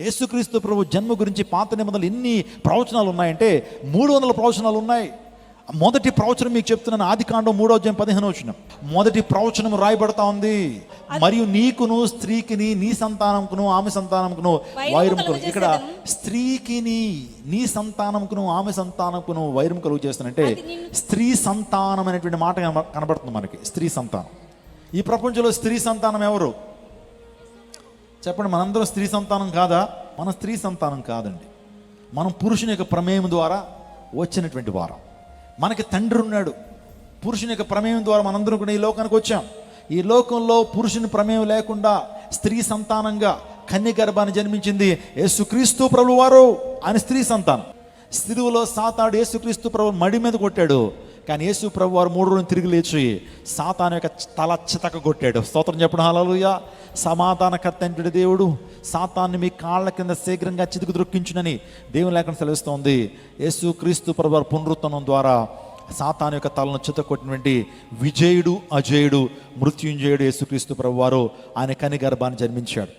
యేసుక్రీస్తు ప్రభు జన్మ గురించి పాత నిబంధనలు ఎన్ని ప్రవచనాలు ఉన్నాయంటే 300 ప్రవచనాలు ఉన్నాయి. మొదటి ప్రవచనం మీకు చెప్తున్నాను, ఆదికాండం 3:15. మొదటి ప్రవచనం రాయబడతా ఉంది, మరియు నీకును స్త్రీకిని నీ సంతానంకును ఆమె సంతానంకును వైరం కలుగు. ఇక్కడ స్త్రీకిని నీ సంతానంకును ఆమె సంతానంకును వైరం కలుగు చేస్తానంటే స్త్రీ సంతానం అనేటువంటి మాట కనబడుతుంది మనకి. స్త్రీ సంతానం. ఈ ప్రపంచంలో స్త్రీ సంతానం ఎవరు చెప్పండి? మనందరం స్త్రీ సంతానం కాదా? మన స్త్రీ సంతానం కాదండి. మనం పురుషుని యొక్క ప్రమేయం ద్వారా వచ్చినటువంటి వారం. మనకి తండ్రి ఉన్నాడు. పురుషుని యొక్క ప్రమేయం ద్వారా మనందరం కూడా ఈ లోకానికి వచ్చాం. ఈ లోకంలో పురుషుని ప్రమేయం లేకుండా స్త్రీ సంతానంగా కన్య గర్భాన్ని జన్మించింది యేసుక్రీస్తు ప్రభువారు. ఆయన స్త్రీ సంతానం. స్త్రీలో సాతాడు యేసుక్రీస్తు ప్రభు మడి మీద కొట్టాడు, కానీ యేసు ప్రభు వారు 3 రోజులు తిరిగి లేచి సాతాను యొక్క తల చితక కొట్టాడు. స్తోత్రం చెప్పడం. హల్లెలూయా. సమాధానకర్త అయినటువంటి దేవుడు సాతాన్ని మీ కాళ్ళ కింద శీఘ్రంగా చితుకు ద్రొక్కించునని దేవుని లేఖనం సెలవిస్తోంది. యేసుక్రీస్తు ప్రభు వారి పునరుత్థానం ద్వారా సాతాను యొక్క తలను చితకొట్టినటువంటి విజయుడు, అజేయుడు, మృత్యుంజయుడు యేసుక్రీస్తు ప్రభు వారు ఆయన కన్య గర్భాన్ని జన్మించాడు.